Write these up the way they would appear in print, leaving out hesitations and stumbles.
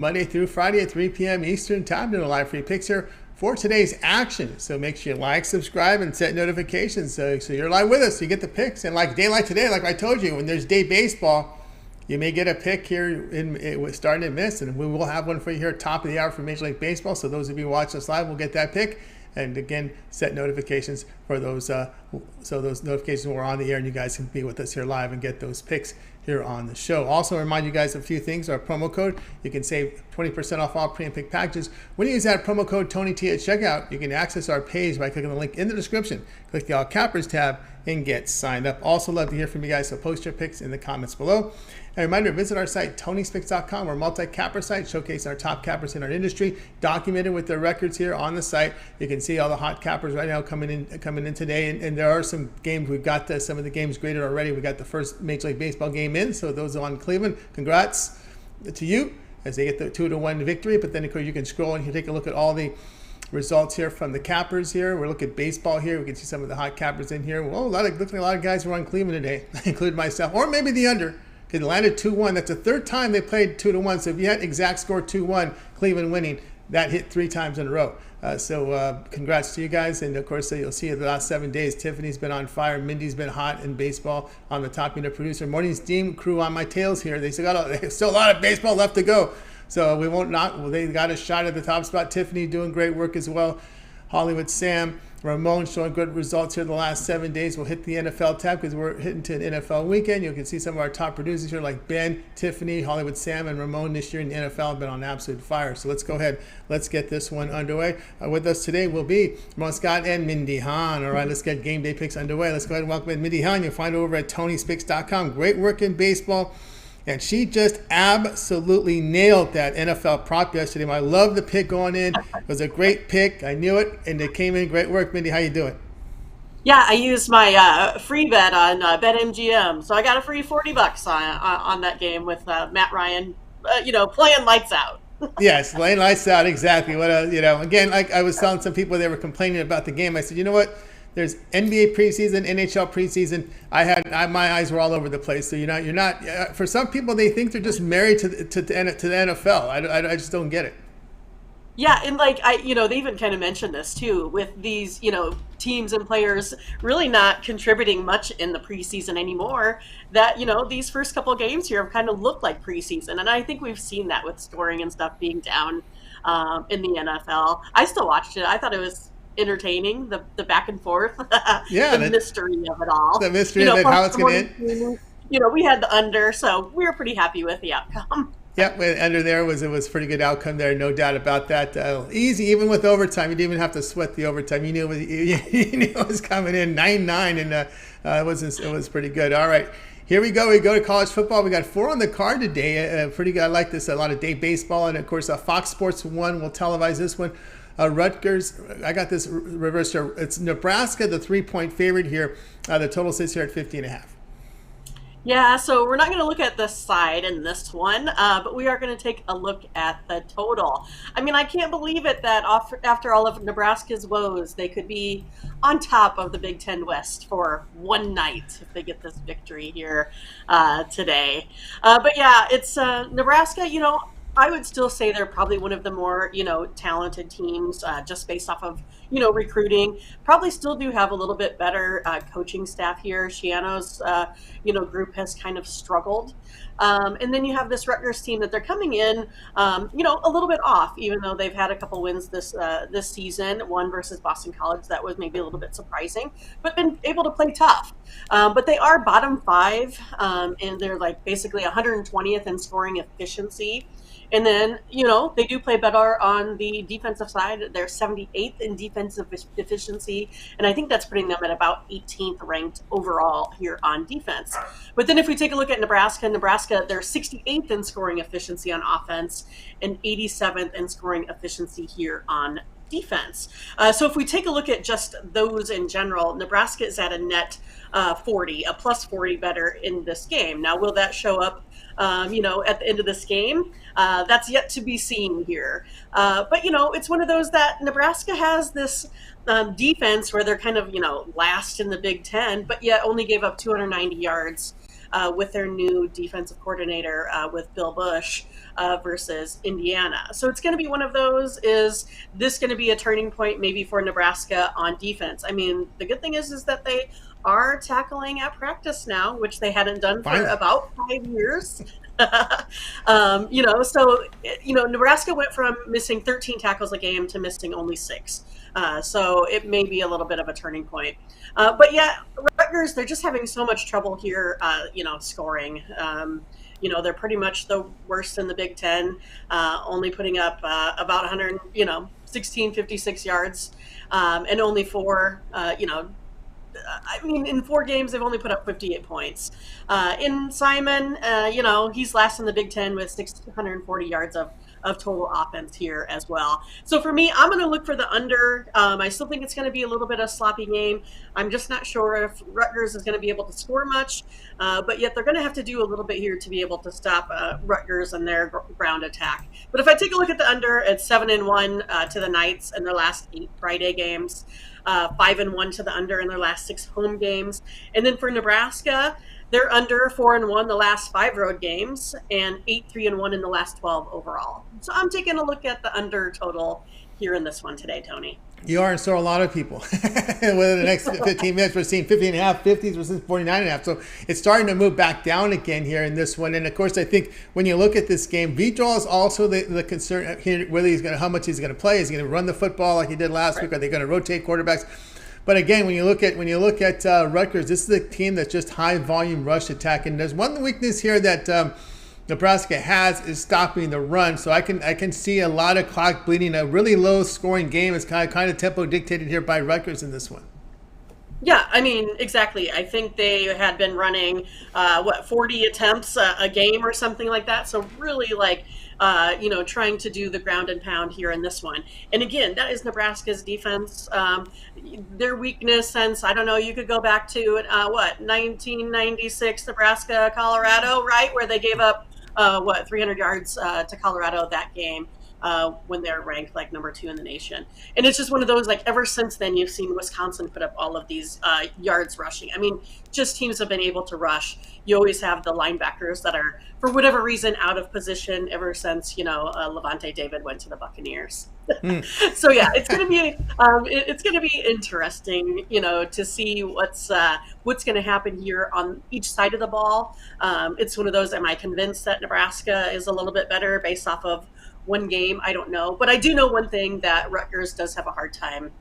Monday through Friday at 3 p.m. Eastern Time, doing a live free picks here for today's action. So make sure you like, subscribe, and set notifications so you're live with us. You get the picks. And like day like today, like I told you, when there's day baseball, you may get a pick here starting in minutes, and we will have one for you here top of the hour for Major League Baseball. So those of you watching us live will get that pick. And again, set notifications for those, so those notifications when we're on the air and you guys can be with us here live and get those picks here on the show. Also, remind you guys a few things. Our promo code, you can save 20% off all pre and pick packages. When you use that promo code TonyT at checkout, you can access our page by clicking the link in the description. Click the All Cappers tab and get signed up. Also, love to hear from you guys, so post your picks in the comments below. And reminder, visit our site, TonySpicks.com. We're a multi-capper site showcasing our top cappers in our industry, documented with their records here on the site. You can see all the hot cappers right now coming in today. And there are some games. We've got some of the games graded already. We got the first Major League Baseball game in. So those on Cleveland, congrats to you as they get the 2-1 victory. But then, of course, you can scroll and you take a look at all the results here from the cappers here. We're looking at baseball here. We can see some of the hot cappers in here. Well, looks like a lot of guys were on Cleveland today, including myself, or maybe the under. It landed 2-1. That's the third time they played 2-1. So if you had exact score 2-1, Cleveland winning, that hit 3 times in a row. So congrats to you guys. And of course, you'll see the last 7 days, Tiffany's been on fire. Mindy's been hot in baseball on the top unit producer. Morning's team crew on my tails here. They there's still a lot of baseball left to go. So we won't they got a shot at the top spot. Tiffany doing great work as well. Hollywood Sam, Ramon showing good results here the last 7 days. We'll hit the NFL tab because we're hitting to an NFL weekend. You can see some of our top producers here like Ben, Tiffany, Hollywood Sam, and Ramon this year in the NFL have been on absolute fire. So let's go ahead. Let's get this one underway. With us today will be Ramon Scott and Mindy Hahn. All right, let's get game day picks underway. Let's go ahead and welcome in Mindy Hahn. You'll find her over at TonySpicks.com. Great work in baseball. And she just absolutely nailed that NFL prop yesterday. I love the pick going in. It was a great pick. I knew it, and it came in. Great work, Mindy. How you doing? Yeah, I used my free bet on BetMGM, so I got a free $40 on that game with Matt Ryan, playing lights out. Yes, playing lights out. Exactly. Again, like I was telling some people, they were complaining about the game. I said, you know what? There's NBA preseason, NHL preseason. My eyes were all over the place. So you're not. For some people, they think they're just married to the NFL. I just don't get it. Yeah, and they even kind of mentioned this too with these, teams and players really not contributing much in the preseason anymore. That these first couple of games here have kind of looked like preseason, and I think we've seen that with scoring and stuff being down in the NFL. I still watched it. I thought it was entertaining, the back and forth, yeah, the mystery of it all, the mystery of it, how it's going to end. We had the under, so we were pretty happy with the outcome. Yep, under there it was pretty good outcome there, no doubt about that. Easy, even with overtime, you didn't even have to sweat the overtime. You knew it was coming in 9-9, and it was pretty good. All right. Here we go. We go to college football. We got 4 on the card today. Pretty good. I like this. A lot of day baseball, and of course, Fox Sports 1 will televise this one. Rutgers, I got this reversed here. It's Nebraska, the 3-point favorite here. The total sits here at 50.5. Yeah, so we're not going to look at this side in this one, but we are going to take a look at the total. I mean, I can't believe it that after all of Nebraska's woes, they could be on top of the Big Ten West for one night if they get this victory here today. But yeah, it's Nebraska, I would still say they're probably one of the more, talented teams just based off of, recruiting. Probably still do have a little bit better coaching staff here. Shiano's, group has kind of struggled. And then you have this Rutgers team that they're coming in, a little bit off, even though they've had a couple wins this season. One versus Boston College that was maybe a little bit surprising, but been able to play tough. But they are bottom 5, and they're basically 120th in scoring efficiency. And then, they do play better on the defensive side. They're 78th in defensive efficiency, and I think that's putting them at about 18th ranked overall here on defense. But then if we take a look at Nebraska, they're 68th in scoring efficiency on offense and 87th in scoring efficiency here on defense. So if we take a look at just those in general, Nebraska is at a net 40, a plus 40 better in this game. Now, will that show up at the end of this game? That's yet to be seen here. But, it's one of those that Nebraska has this defense where they're kind of, last in the Big Ten, but yet only gave up 290 yards with their new defensive coordinator with Bill Bush versus Indiana. So it's going to be one of those. Is this going to be a turning point maybe for Nebraska on defense? I mean, the good thing is that they are tackling at practice now, which they hadn't done for Finally. about 5 years. Nebraska went from missing 13 tackles a game to missing only 6. So it may be a little bit of a turning point. But yeah, Rutgers, they're just having so much trouble here, scoring. They're pretty much the worst in the Big Ten, only putting up about 100, 1656 yards, and only 4, in 4 games, they've only put up 58 points. In Simon, he's last in the Big Ten with 640 yards of total offense here as well. So for me, I'm going to look for the under. I still think it's going to be a little bit of a sloppy game. I'm just not sure if Rutgers is going to be able to score much, but yet they're going to have to do a litlittle bit here to be able to stop Rutgers and their ground attack. But if I take a look at the under, it's 7-1 to the Knights in their last 8 Friday games. 5-1 to the under in their last 6 home games. And then for Nebraska, they're under 4-1 the last 5 road games and 8-3-1 in the last 12 overall. So I'm taking a look at the under total here in this one today, Tony. You are, and so are a lot of people. Within the next 15 minutes, we're seeing 50.5, 50s versus 49.5. So it's starting to move back down again here in this one. And of course, I think when you look at this game, V-Draw is also the concern here, whether how much he's going to play. Is he going to run the football like he did last week? Are they going to rotate quarterbacks? But again, when you look at Rutgers, this is a team that's just high volume rush attack. And there's one weakness here that Nebraska has is stopping the run. So I can see a lot of clock bleeding. A really low scoring game is kind of tempo dictated here by Rutgers in this one. Yeah, I mean, exactly. I think they had been running 40 attempts a game or something like that. So really trying to do the ground and pound here in this one. And again, that is Nebraska's defense. Their weakness since, I don't know, you could go back to 1996 Nebraska, Colorado, right? Where they gave up 300 yards to Colorado that game. When they're ranked like number 2 in the nation. And it's just one of those, ever since then, you've seen Wisconsin put up all of these yards rushing. I mean, just teams have been able to rush. You always have the linebackers that are, for whatever reason, out of position ever since, Levante David went to the Buccaneers. So yeah, it's going to be interesting, to see what's going to happen here on each side of the ball. It's one of those, am I convinced that Nebraska is a little bit better based off of one game? I don't know. But I do know one thing, that Rutgers does have a hard time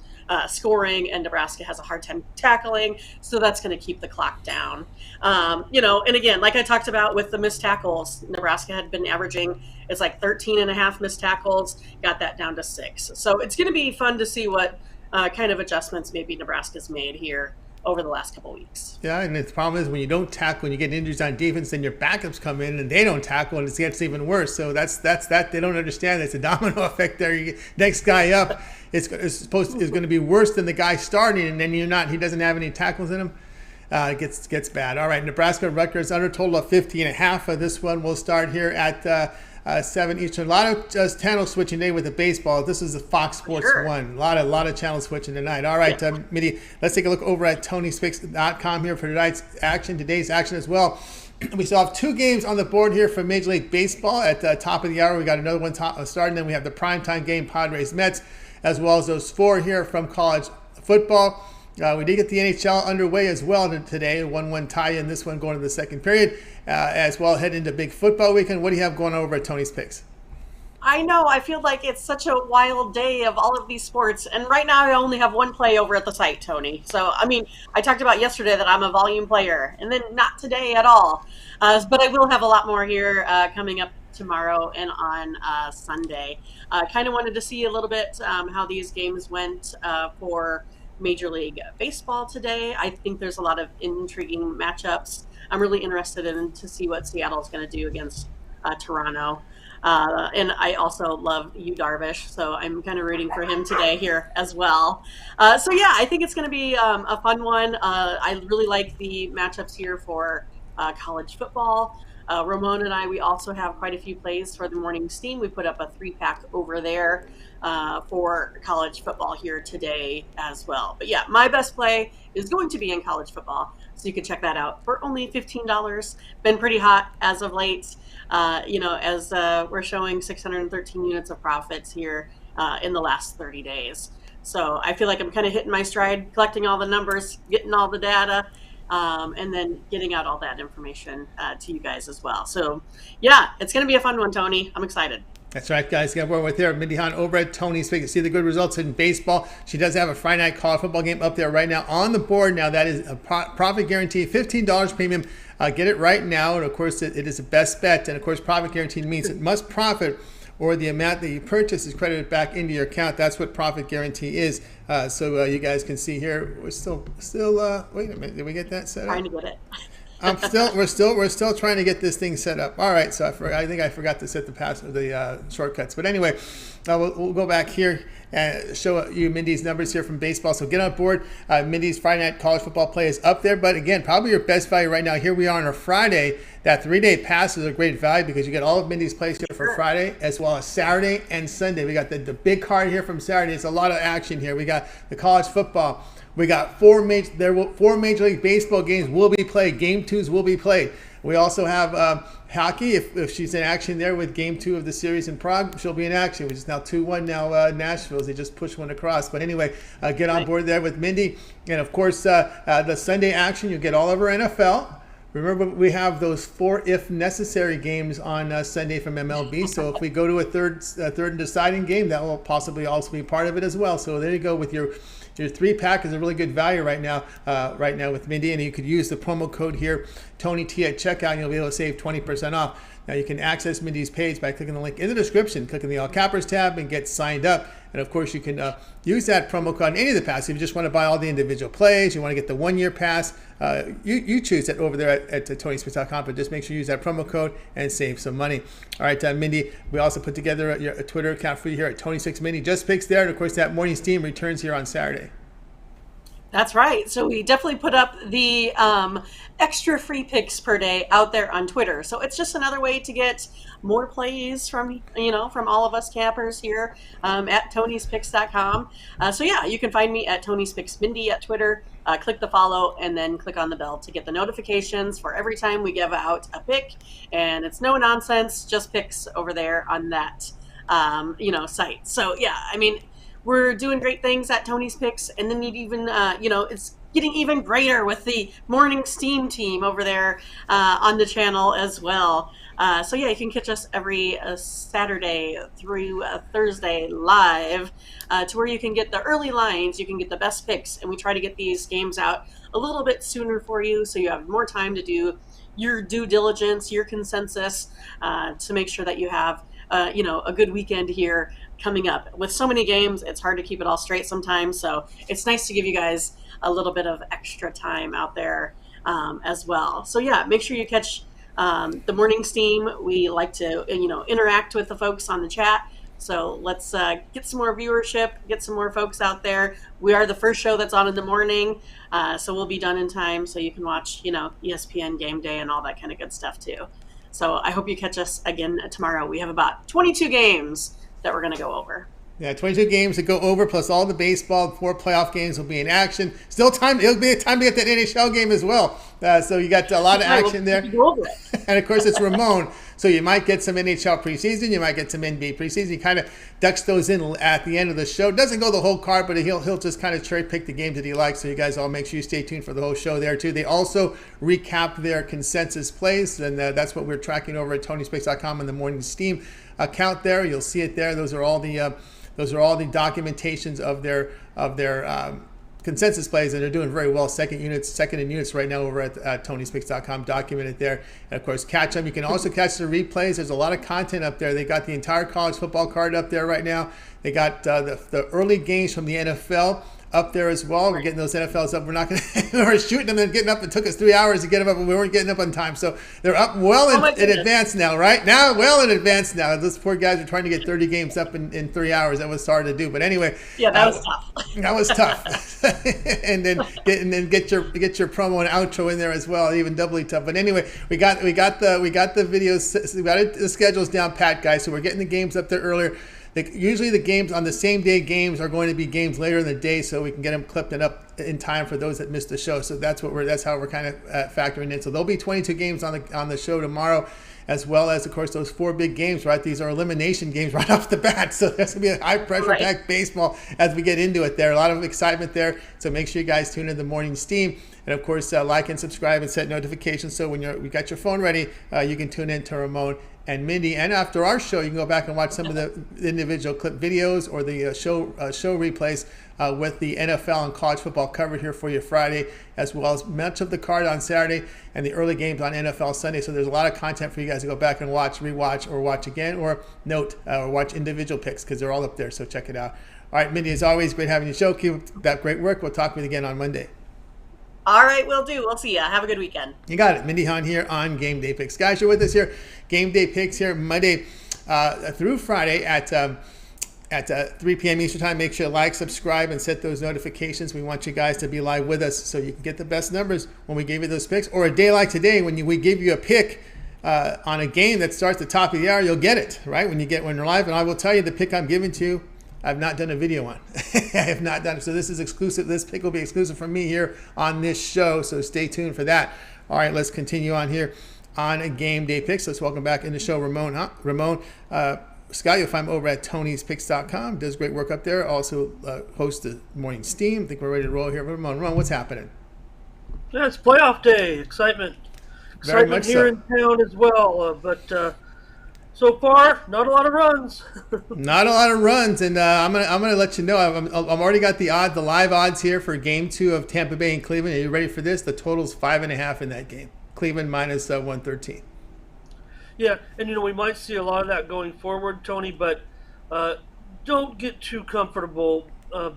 scoring, and Nebraska has a hard time tackling. So that's going to keep the clock down. And again, like I talked about with the missed tackles, Nebraska had been averaging, it's 13 and a half missed tackles, got that down to 6. So it's going to be fun to see what kind of adjustments maybe Nebraska's made here over the last couple of weeks. Yeah, and the problem is when you don't tackle, when you get injuries on defense, then your backups come in and they don't tackle, and it gets even worse. So that's that they don't understand. It's a domino effect there. You get next guy up, is going to be worse than the guy starting, and then he doesn't have any tackles in him. It gets bad. All right, Nebraska Rutgers under total of 50.5. This one will start here at 7 Eastern. A lot of channel switching today with the baseball. This is the Fox Sports one. A lot of channel switching tonight. All right, Mindy, let's take a look over at TonySpicks.com here for today's action as well. We still have 2 games on the board here for Major League Baseball at the top of the hour. We got another one starting. Then we have the primetime game, Padres Mets, as well as those 4 here from college football. We did get the NHL underway as well today, 1-1 tie in this one going to the second period, as well heading into big football weekend. What do you have going on over at Tony's Picks? I know. I feel like it's such a wild day of all of these sports. And right now I only have one play over at the site, Tony. So, I talked about yesterday that I'm a volume player, and then not today at all. But I will have a lot more here coming up tomorrow and on Sunday. Kind of wanted to see a little bit how these games went for Major League Baseball today. I think there's a lot of intriguing matchups. I'm really interested to see what Seattle's going to do against Toronto. And I also love Yu Darvish, so I'm kind of rooting for him today here as well. So yeah, I think it's going to be a fun one. I really like the matchups here for college football. Ramon and I, we also have quite a few plays for the morning steam. We put up a 3-pack over there for college football here today as well. But yeah, my best play is going to be in college football. So you can check that out for only $15. Been pretty hot as of late, as we're showing 613 units of profits here in the last 30 days. So I feel like I'm kind of hitting my stride, collecting all the numbers, getting all the data, and then getting out all that information to you guys as well. So yeah, it's going to be a fun one, Tony. I'm excited. That's right, guys. Got one right there. Mindy Hahn over at Tony's Pick. See the good results in baseball. She does have a Friday night college football game up there right now on the board. Now that is a profit guarantee, $15 premium. Get it right now. And of course, it is the best bet. And of course, profit guarantee means it must profit, or the amount that you purchase is credited back into your account. That's what profit guarantee is. So you guys can see here. We're still. Wait a minute. Did we get that set up? Trying to get it. We're still trying to get this thing set up. All right, so I think I forgot to set the shortcuts. But anyway, we'll go back here and show you Mindy's numbers here from baseball. So get on board. Mindy's Friday night college football play is up there. But again, probably your best value right now. Here we are on a Friday. That 3-day pass is a great value because you get all of Mindy's plays here for Friday as well as Saturday and Sunday. We got the big card here from Saturday. It's a lot of action here. We got the college football. We got four Major League Baseball games will be played. Game 2s will be played. We also have hockey. If she's in action there with Game 2 of the series in Prague, she'll be in action, which is now 2-1 now Nashville. They just pushed one across. But anyway, get on board there with Mindy. And, of course, the Sunday action, you'll get all of our NFL. Remember, we have those 4 if necessary games on Sunday from MLB. So if we go to a third and deciding game, that will possibly also be part of it as well. So there you go with your 3-pack is a really good value right now with Mindy, and you could use the promo code here, TonyT at checkout, and you'll be able to save 20% off. Now you can access Mindy's page by clicking the link in the description, clicking the All Cappers tab, and get signed up. And of course, you can use that promo code on any of the passes. If you just want to buy all the individual plays, you want to get the 1-year pass, you choose it over there at TonySpix.com. But just make sure you use that promo code and save some money. All right, Mindy, we also put together a Twitter account for you here at Tony6Mindy. Just picks there, and of course, that morning steam returns here on Saturday. That's right. So we definitely put up the extra free picks per day out there on Twitter. So it's just another way to get more plays from all of us campers here at Tony'sPicks.com. So yeah, you can find me at Tony'sPicksMindy at Twitter. Click the follow and then click on the bell to get the notifications for every time we give out a pick. And it's no nonsense, just picks over there on that site. So yeah, I mean, we're doing great things at Tony's Picks, and then it's getting even greater with the Morning Steam team over there on the channel as well. So yeah, you can catch us every Saturday through Thursday live to where you can get the early lines, you can get the best picks, and we try to get these games out a little bit sooner for you so you have more time to do your due diligence, your consensus, to make sure that you have a good weekend here coming up. With so many games, it's hard to keep it all straight sometimes. So it's nice to give you guys a little bit of extra time out there as well. So yeah, make sure you catch the morning steam. We like to, interact with the folks on the chat. So let's get some more viewership, get some more folks out there. We are the first show that's on in the morning. So we'll be done in time so you can watch, ESPN Game Day and all that kind of good stuff too. So I hope you catch us again tomorrow. We have about 22 games that we're going to go over. Yeah, 22 games to go over, plus all the baseball. 4 playoff games will be in action. Still time. It'll be time to get that NHL game as well. So you got a lot of action there. And of course, it's Ramon. So you might get some NHL preseason. You might get some NBA preseason. He kind of ducks those in at the end of the show. Doesn't go the whole card, but he'll just kind of cherry pick the games that he likes. So you guys all make sure you stay tuned for the whole show there too. They also recap their consensus plays, and that's what we're tracking over at Tony'sPicks.com on the Morning Steam account there. You'll see it there. Those are all the documentations of their consensus plays, and they're doing very well. Second in units right now over at Tony'sPicks.com, documented there. And of course, catch them. You can also catch the replays. There's a lot of content up there. They got the entire college football card up there right now. They got the early games from the NFL up there as well. We're Right. getting those NFLs up. We're not going to, we're shooting them and getting up. It took us 3 hours to get them up, and we weren't getting up on time. So they're up well Oh my in goodness. advance now, right? Now, well in advance now. Those poor guys are trying to get 30 games up in 3 hours. That was hard to do. But anyway, Yeah, that was tough. that was tough. and then get your promo and outro in there as well, even doubly tough. But anyway, we got the videos, we got the schedules down pat, guys. So we're getting the games up there earlier. Usually the games on the same day games are going to be games later in the day, so we can get them clipped and up in time for those that missed the show. So that's how we're kind of factoring in. So there'll be 22 games on the show tomorrow, as well as, of course, those 4 big games, right? These are elimination games right off the bat. So there's going to be a high-pressure packed baseball as we get into it there. A lot of excitement there. So make sure you guys tune in the morning steam. And, of course, like and subscribe and set notifications. So when you got your phone ready, you can tune in to Ramon and Mindy. And after our show, you can go back and watch some of the individual clip videos or the show replays with the NFL and college football covered here for you Friday, as well as much of the card on Saturday and the early games on NFL Sunday. So there's a lot of content for you guys to go back and watch, rewatch, or watch again, or note or watch individual picks because they're all up there. So check it out. All right, Mindy, as always, great having you show. Keep up that great work. We'll talk with you again on Monday. All right, will do. We'll see ya. Have a good weekend. You got it. Mindy Hahn here on Game Day Picks. Guys, you're with us here. Game Day Picks here Monday through Friday at 3 p.m. Eastern Time. Make sure you like, subscribe, and set those notifications. We want you guys to be live with us so you can get the best numbers when we give you those picks. Or a day like today when we give you a pick on a game that starts the top of the hour, you'll get it, right, when you're live. And I will tell you the pick I'm giving to you, I've not done a video on. I have not done it. So this is exclusive. This pick will be exclusive from me here on this show. So stay tuned for that. All right, let's continue on here on a Game Day Picks. Let's welcome back in the show Ramon. Ramon, Scott, you'll find him over at Tony'sPicks.com. Does great work up there. Also hosts the Morning Steam. I think we're ready to roll here. Ramon, what's happening? Yeah, it's playoff day. Excitement. Very Excitement much here so. in town as well. But so far, not a lot of runs. Not a lot of runs, and I'm gonna let you know. I've already got the live odds here for Game 2 of Tampa Bay and Cleveland. Are you ready for this? The total's 5.5 in that game. Cleveland minus 113. Yeah, and we might see a lot of that going forward, Tony. But don't get too comfortable,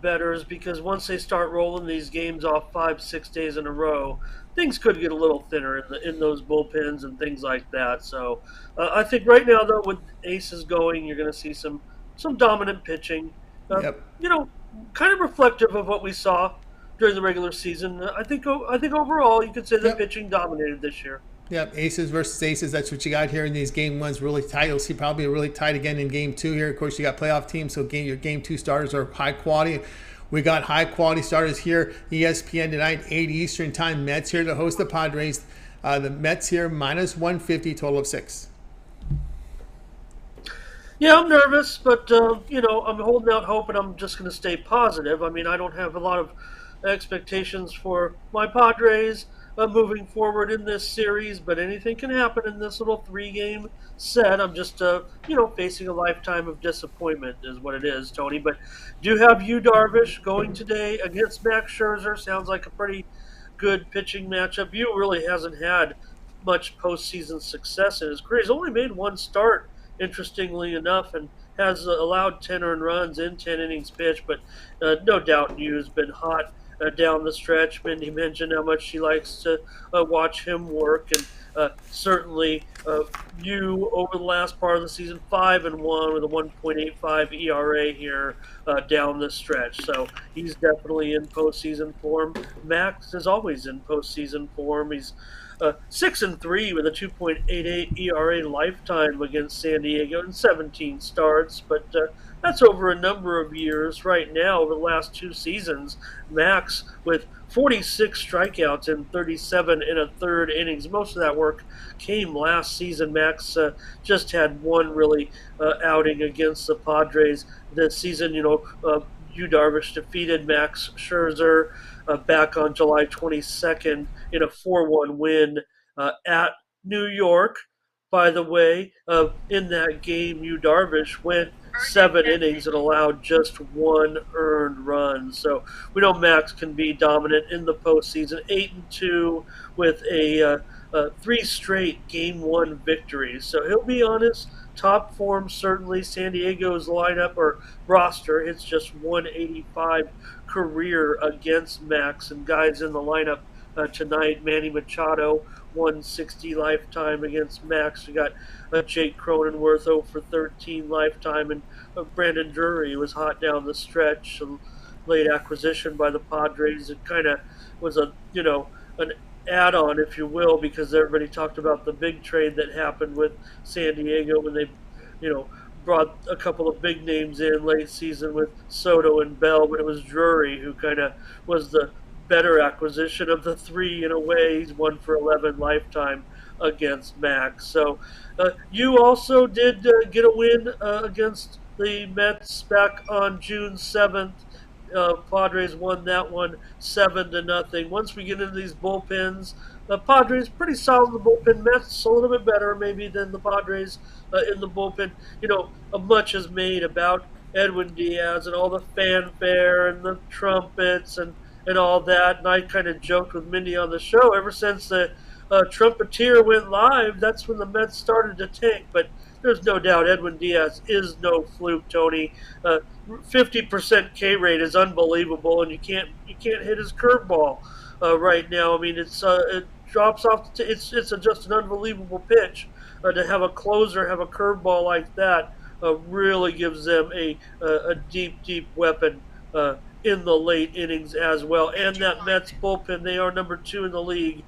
bettors, because once they start rolling these games off 5-6 days in a row, things could get a little thinner in those bullpens and things like that. So I think right now, though, with aces going, you're going to see some dominant pitching. Yep. Kind of reflective of what we saw during the regular season. I think overall you could say the Yep. pitching dominated this year. Yep, aces versus aces. That's what you got here in these game ones. Really tight. You'll see probably really tight again in Game 2 here. Of course, you got playoff teams, so your Game 2 starters are high quality. We got high quality starters here. ESPN tonight, 8 Eastern Time. Mets here to host the Padres. The Mets here minus 150, total of 6. Yeah, I'm nervous, but I'm holding out hope, and I'm just going to stay positive. I mean, I don't have a lot of expectations for my Padres moving forward in this series, but anything can happen in this little 3-game set. I'm just, facing a lifetime of disappointment is what it is, Tony. But do have Yu Darvish going today against Max Scherzer. Sounds like a pretty good pitching matchup. Yu really hasn't had much postseason success in his career. He's only made one start, interestingly enough, and has allowed 10 earned runs in 10 innings pitched. But no doubt Yu's been hot down the stretch. Mindy mentioned how much she likes to watch him work, and certainly Yu over the last part of the season, 5-1 with a 1.85 ERA here down the stretch. So he's definitely in postseason form. Max is always in postseason form. He's 6-3 with a 2.88 ERA lifetime against San Diego in 17 starts, but that's over a number of years. Right now, over the last 2 seasons, Max with 46 strikeouts in 37 and a third innings. Most of that work came last season. Max just had one really outing against the Padres this season. Yu Darvish defeated Max Scherzer back on July 22nd in a 4-1 win at New York. By the way, in that game, Yu Darvish went 7 innings and allowed just 1 earned run. So we know Max can be dominant in the postseason. 8-2 with a 3 straight Game 1 victories. So he'll be on his top form, certainly. San Diego's lineup or roster, it's just 185 career against Max, and guys in the lineup tonight: Manny Machado, 160 lifetime against Max. We got Jake Cronenworth 0 for 13 lifetime, and Brandon Drury was hot down the stretch. A late acquisition by the Padres. It kind of was an add-on, if you will, because everybody talked about the big trade that happened with San Diego when they, brought a couple of big names in late season with Soto and Bell, but it was Drury who kind of was the better acquisition of the three in a way. He's 1 for 11 lifetime against Max. So you also did get a win against the Mets back on June 7th. Padres won that one 7-0. Once we get into these bullpens, the Padres pretty solid in the bullpen. Mets a little bit better maybe than the Padres in the bullpen. Much is made about Edwin Diaz and all the fanfare and the trumpets and all that. And I kind of joked with Mindy on the show, ever since the trumpeter went live, that's when the Mets started to tank. But there's no doubt Edwin Diaz is no fluke, Tony. 50% K rate is unbelievable, and you can't hit his curveball right now. I mean, it drops off. It's just an unbelievable pitch. To have a closer have a curveball like that really gives them a deep weapon in the late innings as well. And that Mets bullpen, they are number 2 in the league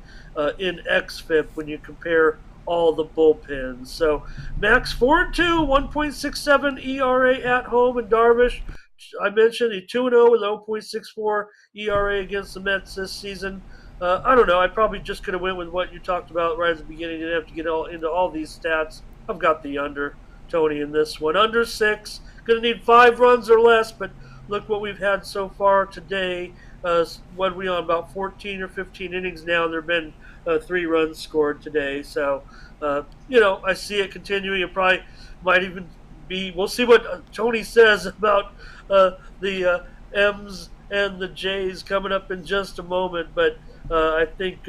in xFIP when you compare all the bullpens. So Max 4-2, 1.67 ERA at home, and Darvish, I mentioned, he's 2-0 with 0.64 ERA against the Mets this season. I don't know. I probably just could have went with what you talked about right at the beginning. Didn't have to get into all these stats. I've got the under, Tony, in this one. Under 6. Going to need 5 runs or less, but look what we've had so far today. What are we on, about 14 or 15 innings now? There have been 3 runs scored today. So, I see it continuing. It probably might even be, we'll see what Tony says about the M's and the J's coming up in just a moment. But I think,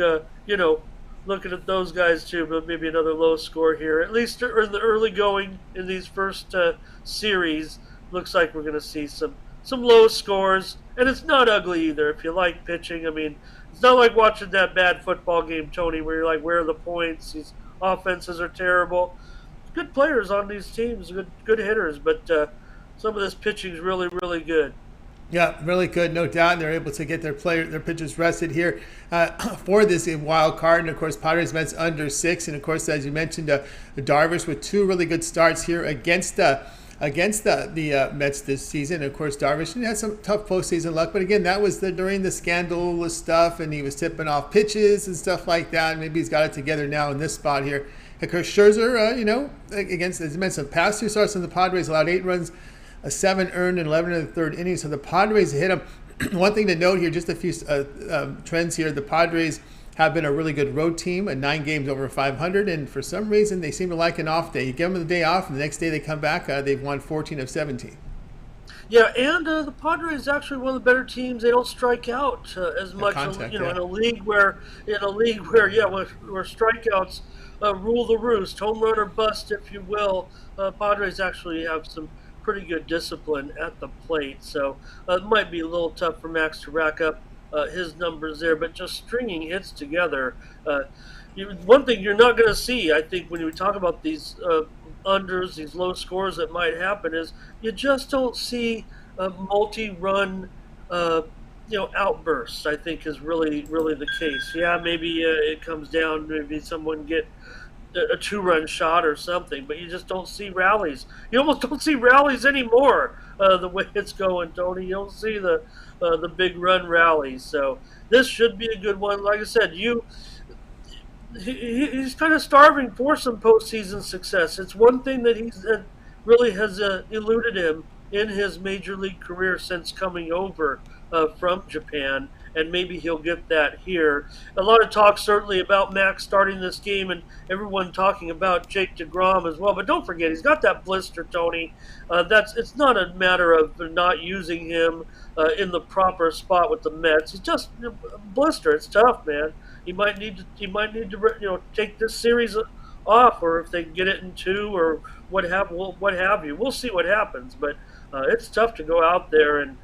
looking at those guys too, but maybe another low score here. At least in the early going in these first series, looks like we're going to see some low scores. And it's not ugly either if you like pitching. I mean, it's not like watching that bad football game, Tony, where you're like, where are the points? These offenses are terrible. Good players on these teams, good hitters, but some of this pitching is really, really good. Yeah, really good, no doubt. And they're able to get their pitchers rested here for this wild card. And of course, Padres Mets under 6. And of course, as you mentioned, Darvish with 2 really good starts here against the Mets this season. And of course, Darvish had some tough postseason luck, but again, that was during the scandalous stuff, and he was tipping off pitches and stuff like that. And maybe he's got it together now in this spot here. Of course, Scherzer, against, as you mentioned, past 2 starts in the Padres allowed 8 runs, 7 earned, and 11 in the 3rd inning. So the Padres hit him. One thing to note here, just a few trends here. The Padres have been a really good road team, 9 games over 500, and for some reason they seem to like an off day. You give them the day off, and the next day they come back, they've won 14 of 17. Yeah, and the Padres actually one of the better teams. They don't strike out as much, Contact, in a league where where strikeouts rule the roost, home run or bust, if you will. Padres actually have some pretty good discipline at the plate, so it might be a little tough for Max to rack up his numbers there, but just stringing hits together. One thing you're not going to see, I think, when we talk about these unders, these low scores that might happen, is you just don't see multi-run, outbursts. I think is really the case. Yeah, maybe it comes down, maybe someone get a 2-run shot or something, but you just don't see rallies. You almost don't see rallies anymore. The way it's going, Tony, you don't see the big run rallies. So this should be a good one. Like I said, he's kind of starving for some postseason success. It's one thing that really has eluded him in his major league career since coming over from Japan, and maybe he'll get that here. A lot of talk certainly about Max starting this game, and everyone talking about Jake DeGrom as well. But don't forget, he's got that blister, Tony. It's not a matter of not using him in the proper spot with the Mets. It's just blister. It's tough, man. He might need to take this series off, or if they can get it in 2, or what have you. We'll see what happens, but it's tough to go out there and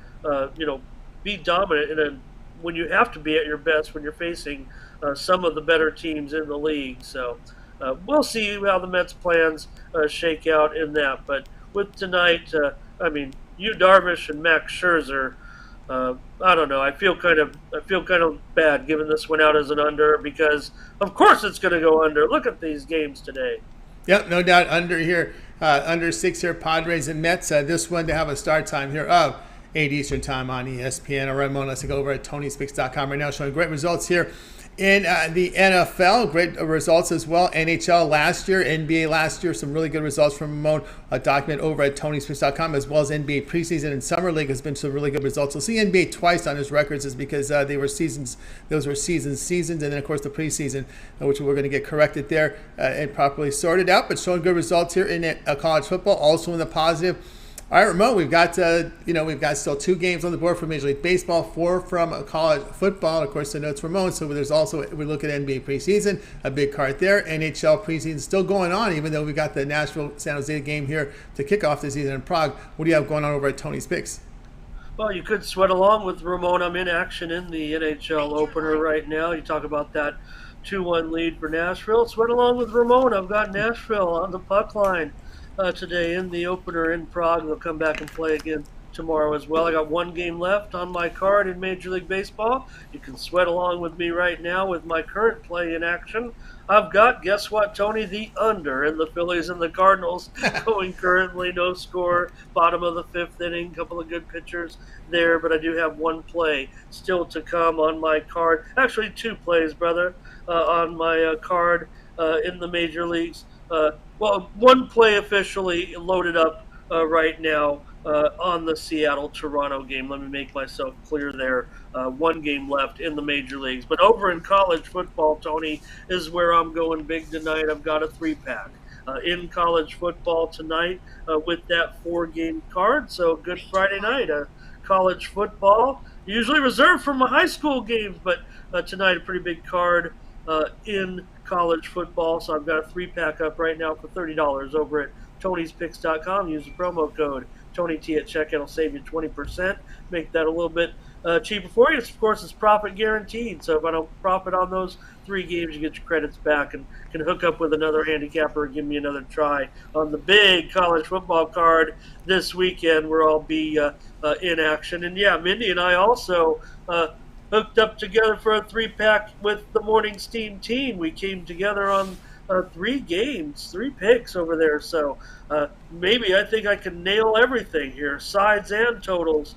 be dominant when you have to be at your best when you're facing some of the better teams in the league. So we'll see how the Mets' plans shake out in that. But with tonight, Yu Darvish and Max Scherzer. I don't know. I feel kind of bad giving this one out as an under, because of course it's going to go under. Look at these games today. Yep, no doubt under here. Under 6 here, Padres and Mets. This one to have a start time here of 8 Eastern time on ESPN. Ramon, let's go over at TonySpix.com right now, showing great results here in the NFL. Great results as well. NHL last year, NBA last year, some really good results from Ramon. A document over at TonySpix.com, as well as NBA preseason and Summer League has been some really good results. You'll see NBA twice on his records is because they were seasons. Those were seasons, and then of course the preseason, which we're going to get corrected there and properly sorted out. But showing good results here in college football, also in the positive. All right, Ramon, we've got still 2 games on the board for Major League Baseball, 4 from college football. Of course, I know it's Ramon, so there's also, we look at NBA preseason, a big card there. NHL preseason still going on, even though we got the Nashville-San Jose game here to kick off the season in Prague. What do you have going on over at Tony's Picks? Well, you could sweat along with Ramon. I'm in action in the NHL opener right now. You talk about that 2-1 lead for Nashville. Sweat along with Ramon. I've got Nashville on the puck line today in the opener in Prague. They'll come back and play again tomorrow as well. I got 1 game left on my card in Major League Baseball. You can sweat along with me right now with my current play in action. I've got, guess what, Tony, the under in the Phillies and the Cardinals going currently no score, bottom of the 5th inning, couple of good pitchers there, but I do have 1 play still to come on my card. Actually, 2 plays, brother, on my card in the major leagues. 1 play officially loaded up right now on the Seattle-Toronto game. Let me make myself clear there. 1 game left in the major leagues. But over in college football, Tony, is where I'm going big tonight. I've got a 3-pack. In college football tonight with that 4-game card. So Good Friday night, college football. Usually reserved for my high school games, but tonight a pretty big card in college football. So I've got a 3-pack up right now for $30 over at TonySpix.com. Use the promo code TonyT at checkout. It'll save you 20%. Make that a little bit cheaper for you. Of course, it's profit guaranteed. So if I don't profit on those 3 games, you get your credits back and can hook up with another handicapper and give me another try on the big college football card this weekend, where I'll be in action. And yeah, Mindy and I also hooked up together for a 3-pack with the Morning Steam team. We came together on 3 games, 3 picks over there. So maybe I think I can nail everything here, sides and totals.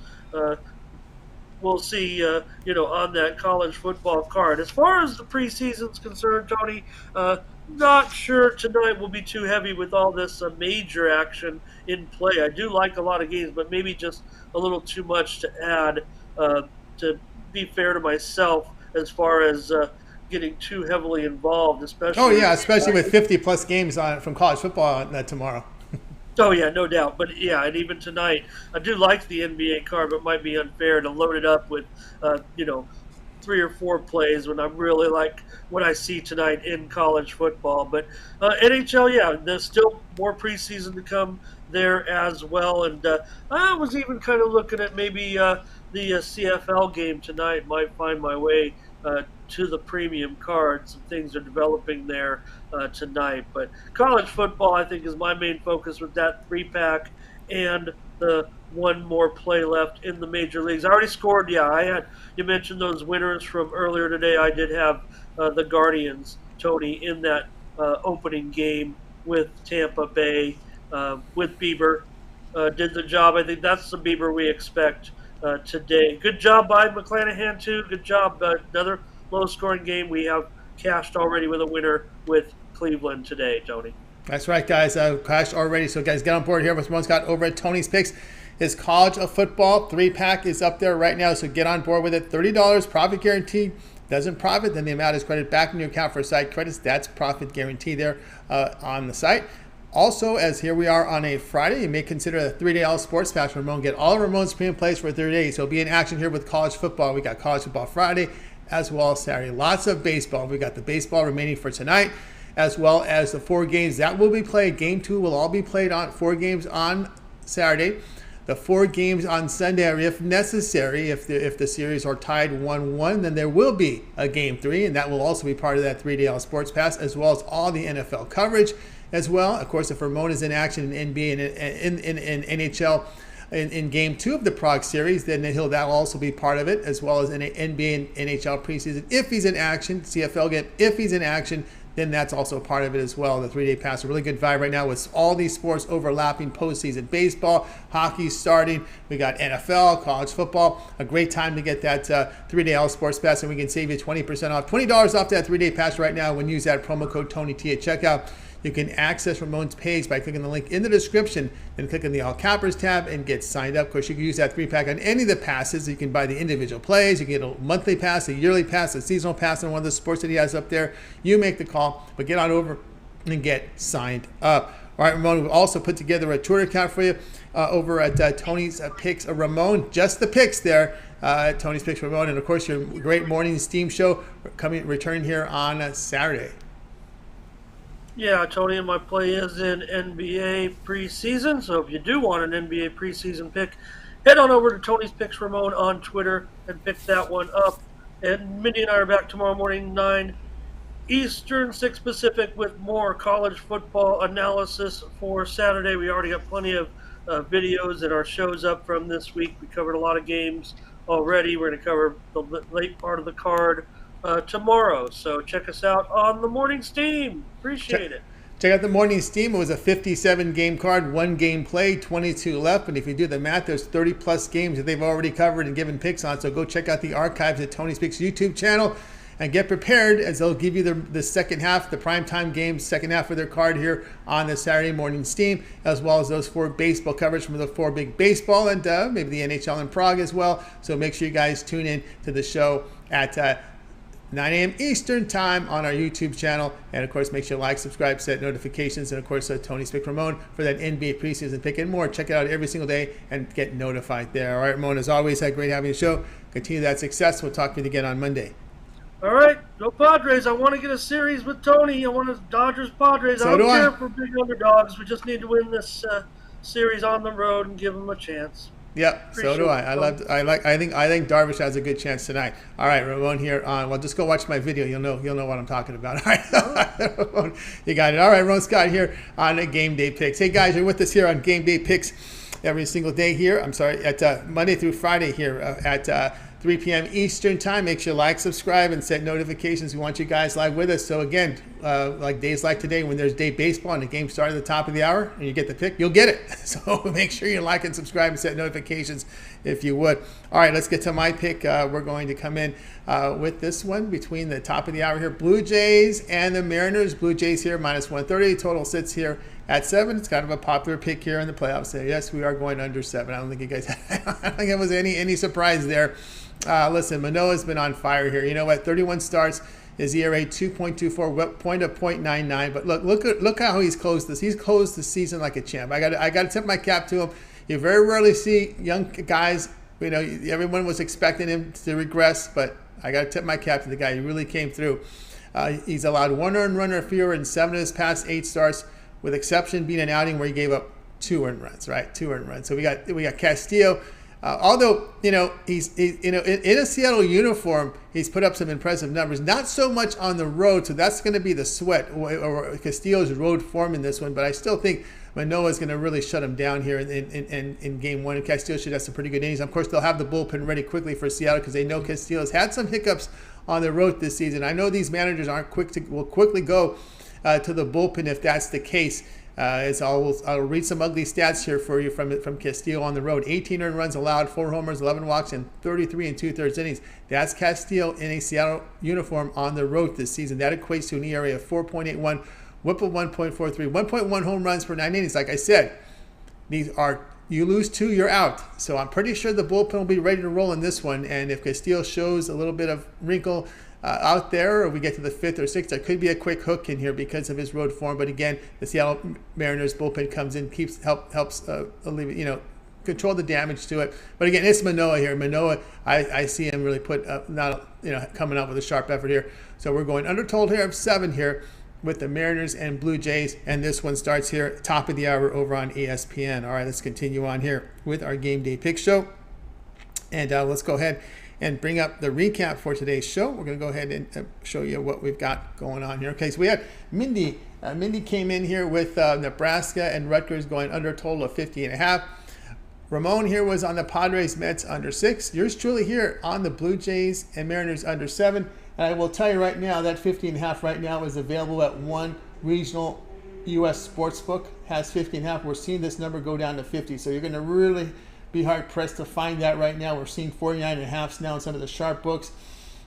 We'll see, on that college football card. As far as the preseason's concerned, Tony, not sure tonight will be too heavy with all this major action in play. I do like a lot of games, but maybe just a little too much to add to be fair to myself as far as getting too heavily involved, especially. Especially with 50-plus games from college football on tomorrow. Oh, yeah, no doubt. But, yeah, and even tonight, I do like the NBA card, but it might be unfair to load it up with, 3 or 4 plays when I really like what I see tonight in college football. But NHL, yeah, there's still more preseason to come there as well. And I was even kind of looking at maybe the CFL game tonight. Might find my way to the premium card. Some things are developing there tonight. But college football, I think, is my main focus with that 3-pack and the 1 more play left in the major leagues. I already scored. Yeah, you mentioned those winners from earlier today. I did have the Guardians, Tony, in that opening game with Tampa Bay, with Bieber. Did the job. I think that's the Bieber we expect today. Good job by McClanahan, too. Good job. Another low-scoring game. We have cashed already with a winner with Cleveland today, Tony. That's right, guys. Cashed already. So, guys, get on board here with Ramon Scott over at Tony's Picks. His college of football 3-pack is up there right now, so get on board with it. $30, profit guaranteed. Doesn't profit, then the amount is credited back in your account for site credits. That's profit guarantee there on the site. Also, as here we are on a Friday, you may consider a 3-day all sports pass from Ramon. Get all of Ramon's premium plays for 30 days. So be in action here with college football. We got college football Friday as well as Saturday. Lots of baseball. We got the baseball remaining for tonight. as well as the 4 games that will be played. Game 2 will all be played on 4 games on Saturday. The 4 games on Sunday are if necessary. If the series are tied 1-1, then there will be a Game 3, and that will also be part of that 3-day All Sports Pass, as well as all the NFL coverage as well. Of course, if Ramon is in action in NBA and in NHL in Game 2 of the Prague series, then that'll also be part of it, as well as in NBA and NHL preseason. If he's in action, CFL game, if he's in action, then that's also part of it as well. The 3-day pass, a really good vibe right now with all these sports overlapping postseason. Baseball, hockey starting. We got NFL, college football. A great time to get that 3-day All Sports Pass, and we can save you 20% off. $20 off that 3-day pass right now when you use that promo code TONYT at checkout. You can access Ramon's page by clicking the link in the description and clicking the All Cappers tab and get signed up. Of course, you can use that 3-pack on any of the passes. You can buy the individual plays. You can get a monthly pass, a yearly pass, a seasonal pass on one of the sports that he has up there. You make the call, but get on over and get signed up. All right, Ramon, we've also put together a Twitter account for you over at Tony's Picks. Ramon, just the picks there. Tony's Picks Ramon, and of course your great morning steam show returning here on Saturday. Yeah, Tony, and my play is in NBA preseason. So if you do want an NBA preseason pick, head on over to Tony's Picks Ramon on Twitter and pick that one up. And Mindy and I are back tomorrow morning, 9 Eastern, 6 Pacific, with more college football analysis for Saturday. We already got plenty of videos and our shows up from this week. We covered a lot of games already. We're going to cover the late part of the card tomorrow. So check us out on the Morning Steam. Appreciate it. Check out the Morning Steam. It was a 57-game card, 1 game played, 22 left. But if you do the math, there's 30-plus games that they've already covered and given picks on. So go check out the archives at Tony Speaks YouTube channel and get prepared, as they'll give you the second half, the primetime games, second half of their card here on the Saturday Morning Steam, as well as those 4 baseball coverage from the 4 big baseball and maybe the NHL in Prague as well. So make sure you guys tune in to the show at 9 a.m. Eastern time on our YouTube channel. And of course, make sure you like, subscribe, set notifications. And of course, Tony Speak Ramon for that NBA preseason pick and more. Check it out every single day and get notified there. All right, Ramon, as always, great having the show. Continue that success. We'll talk to you again on Monday. All right, go Padres. I want to get a series with Tony. I want a Dodgers-Padres. So I don't care I. if we're big underdogs. We just need to win this series on the road and give them a chance. Yep, so do I. I think Darvish has a good chance tonight. All right, Ramon here on. Well, just go watch my video. You'll know what I'm talking about. All right, Ramon, you got it. All right, Ramon Scott here on Game Day Picks. Hey guys, you're with us here on Game Day Picks every single day here. I'm sorry, at Monday through Friday here at 3 p.m. Eastern time. Make sure you like, subscribe, and set notifications. We want you guys live with us. So again, like days like today, when there's day baseball and the game starts at the top of the hour and you get the pick, you'll get it. So make sure you like and subscribe and set notifications if you would. All right, let's get to my pick. We're going to come in with this one between the top of the hour here. Blue Jays and the Mariners. Blue Jays here, minus 130. Total sits here at 7. It's kind of a popular pick here in the playoffs. So yes, we are going under 7. I don't think you guys, I don't think it was any surprise there. Listen, Manoah's been on fire here. You know what? 31 starts. His ERA 2.24, point of 0.99. But look how he's closed this. He's closed the season like a champ. I got to tip my cap to him. You very rarely see young guys. You know, everyone was expecting him to regress, but I got to tip my cap to the guy. He really came through. He's allowed 1 earned run or fewer in 7 of his past 8 starts, with exception being an outing where he gave up 2 earned runs. Right, 2 earned runs. So we got Castillo. Although, you know, he's in a Seattle uniform, he's put up some impressive numbers. Not so much on the road, so that's going to be the sweat or Castillo's road form in this one. But I still think Manoah's going to really shut him down here in Game 1. And Castillo should have some pretty good innings. Of course, they'll have the bullpen ready quickly for Seattle because they know Castillo's had some hiccups on the road this season. I know these managers will quickly go to the bullpen if that's the case. I'll read some ugly stats here for you from Castillo on the road. 18 earned runs allowed, 4 homers, 11 walks, and 33 2/3 innings. That's Castillo in a Seattle uniform on the road this season. That equates to an ERA of 4.81, WHIP of 1.43, 1.1 home runs per 9 innings. Like I said, you lose 2, you're out. So I'm pretty sure the bullpen will be ready to roll in this one. And if Castillo shows a little bit of wrinkle out there, or we get to the 5th or 6th, there could be a quick hook in here because of his road form. But again, the Seattle Mariners bullpen comes in, helps alleviate, control the damage to it. But again, it's Manoah here. Manoah, I see him really coming up with a sharp effort here. So we're going under total here of 7 here with the Mariners and Blue Jays, and this one starts here top of the hour over on ESPN. All right, let's continue on here with our game day pick show, and let's go ahead and bring up the recap for today's show. We're going to go ahead and show you what we've got going on here. Okay, so we had Mindy. Mindy came in here with Nebraska and Rutgers going under a total of 50.5. Ramon here was on the Padres Mets under 6. Yours truly here on the Blue Jays and Mariners under 7. And I will tell you right now that 50.5 right now is available at one regional U.S. sportsbook. Has 50.5. We're seeing this number go down to 50. So you're going to really be hard pressed to find that right now. We're seeing 49.5s now in some of the sharp books.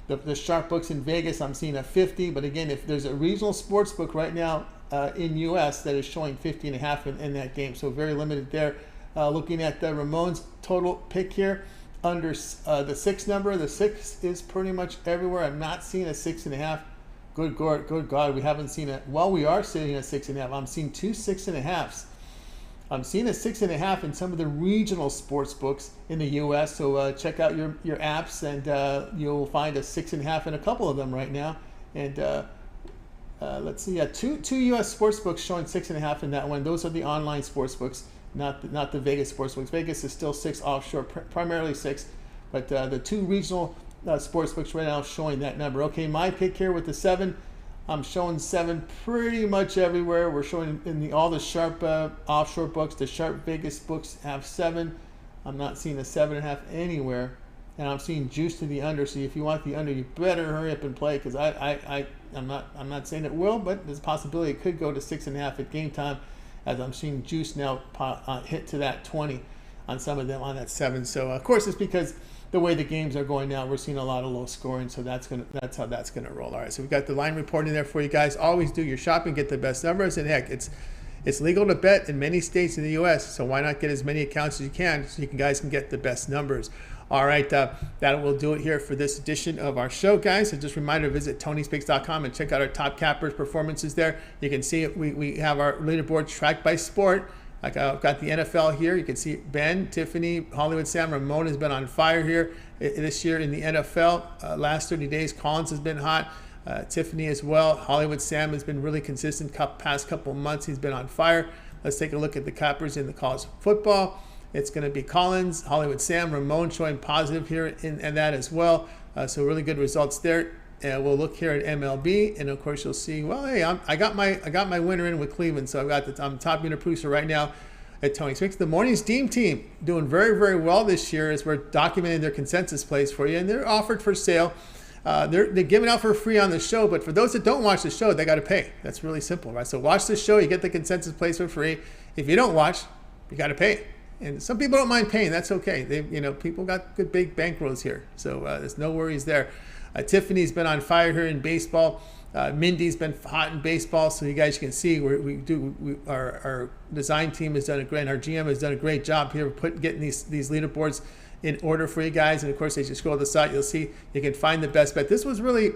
The sharp books in Vegas, I'm seeing a 50. But again, if there's a regional sports book right now in U.S. that is showing 50.5 in that game, so very limited there. Looking at Ramon's total pick here, under the 6 number. The 6 is pretty much everywhere. I'm not seeing a 6.5. Good God, we haven't seen it. Well, we are seeing a 6.5. I'm seeing 2 6.5s. I'm seeing a 6.5 in some of the regional sports books in the U.S. So check out your apps, and you'll find a 6.5 in a couple of them right now. And let's see, two U.S. sports books showing 6.5 in that one. Those are the online sports books, not the Vegas sports books. Vegas is still 6 offshore, primarily 6, but the 2 regional sports books right now showing that number. Okay, my pick here with the 7. I'm showing 7 pretty much everywhere. We're showing in all the sharp offshore books. The sharp Vegas books have 7. I'm not seeing a 7.5 anywhere, and I'm seeing juice to the under. So if you want the under, you better hurry up and play, because I'm not saying it will, but there's a possibility it could go to 6.5 at game time, as I'm seeing juice now hit to that 20 on some of them on that 7. So of course it's because the way the games are going now, we're seeing a lot of low scoring, so that's how that's gonna roll. All right, so we've got the line report in there for you guys. Always do your shopping, get the best numbers, and heck, it's legal to bet in many states in the U.S., so why not get as many accounts as you can so you guys can get the best numbers. All right, that will do it here for this edition of our show, guys. So just a reminder, visit TonySpicks.com and check out our top cappers performances there. You can see it. We have our leaderboard tracked by sport. Like I've got the NFL here. You can see Ben, Tiffany, Hollywood Sam, Ramon has been on fire here this year in the NFL. Last 30 days, Collins has been hot. Tiffany as well. Hollywood Sam has been really consistent past couple of months. He's been on fire. Let's take a look at the cappers in the college football. It's going to be Collins, Hollywood Sam, Ramon showing positive here in that as well. So really good results there. And we'll look here at MLB, and of course you'll see. Well, hey, I got my winner in with Cleveland, so I'm top unit producer right now at Tony Spicks. The Morning's Deem team doing very, very well this year as we're documenting their consensus plays for you, and they're offered for sale. They're giving out for free on the show, but for those that don't watch the show, they got to pay. That's really simple, right? So watch the show, you get the consensus plays for free. If you don't watch, you got to pay. And some people don't mind paying. That's okay. People got good big bankrolls here, so there's no worries there. Tiffany's been on fire here in baseball. Mindy's been hot in baseball, so you guys can see our design team has done a great, our GM has done a great job here getting these leaderboards in order for you guys. And of course, as you scroll the site, you'll see you can find the best bet. This was really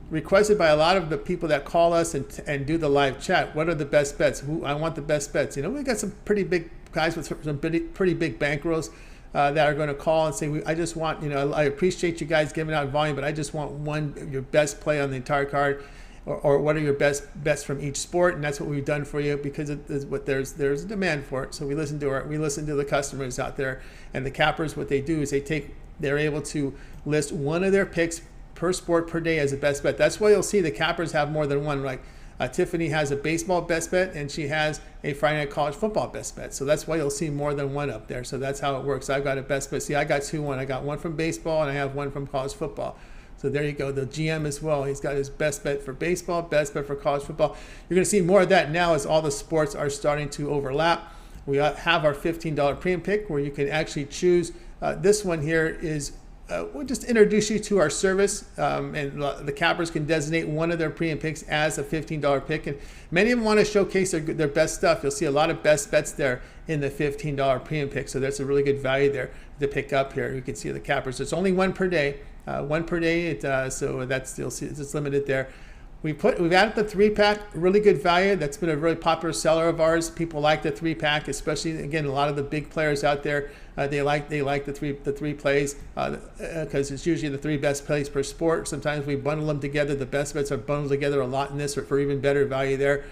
requested by a lot of the people that call us and do the live chat. What are the best bets? I want the best bets. We got some pretty big guys with some pretty big bankrolls that are going to call and say, I just want, I appreciate you guys giving out volume, but I just want your best play on the entire card, or what are your best bets from each sport. And that's what we've done for you, because there's a demand for it. So we listen to the customers out there, and the cappers, what they do is they're able to list one of their picks per sport per day as a best bet. That's why you'll see the cappers have more than one. Like Tiffany has a baseball best bet, and she has a Friday Night College Football best bet. So that's why you'll see more than one up there. So that's how it works. I've got a best bet. See, I got 2-1. I got one from baseball, and I have one from college football. So there you go. The GM as well. He's got his best bet for baseball, best bet for college football. You're going to see more of that now as all the sports are starting to overlap. We have our $15 premium pick where you can actually choose. This one here is we'll just introduce you to our service, and the cappers can designate one of their premium picks as a $15 pick, and many of them want to showcase their best stuff. You'll see a lot of best bets there in the $15 premium pick, so that's a really good value there to pick up here. You can see the cappers. It's only one per day, so that's, you'll see it's limited there. We've added the 3-pack, really good value. That's been a really popular seller of ours. People like the 3-pack, especially, again, a lot of the big players out there. They like the three plays because it's usually the 3 best plays per sport. Sometimes we bundle them together. The best bets are bundled together a lot in this for even better value there.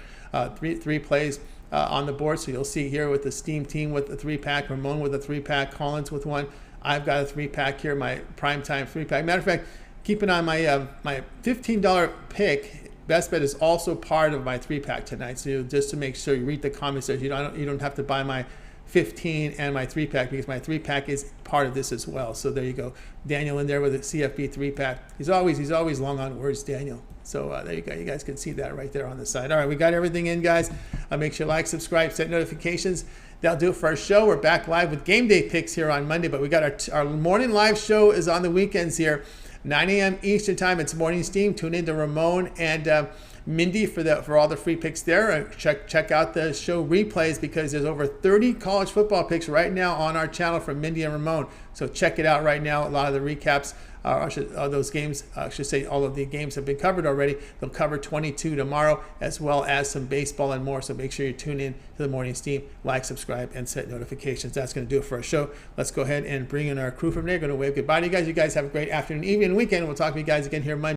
Three plays on the board. So you'll see here with the Steam team with the 3-pack, Ramon with a 3-pack, Collins with one. I've got a 3-pack here, my primetime 3-pack. Matter of fact, keep an eye on my $15 pick. Best bet is also part of my 3-pack tonight. So just to make sure you read the comments there, you don't have to buy my 15 and my 3-pack because my 3-pack is part of this as well. So there you go, Daniel in there with a CFB 3-pack. He's always long on words, Daniel. So there you go. You guys can see that right there on the side. All right, we got everything in, guys. Make sure you like, subscribe, set notifications. That'll do it for our show. We're back live with game day picks here on Monday, but we got our morning live show is on the weekends here. 9 a.m. Eastern time. It's Morning Steam. Tune in to Ramon and Mindy for all the free picks there. Check out the show replays because there's over 30 college football picks right now on our channel from Mindy and Ramon. So check it out right now. A lot of the recaps, those games, I should say all of the games have been covered already. They'll cover 22 tomorrow as well as some baseball and more. So make sure you tune in to the Morning Steam, like, subscribe, and set notifications. That's going to do it for our show. Let's go ahead and bring in our crew from there. Going to wave goodbye to you guys. You guys have a great afternoon, evening, and weekend. We'll talk to you guys again here Monday.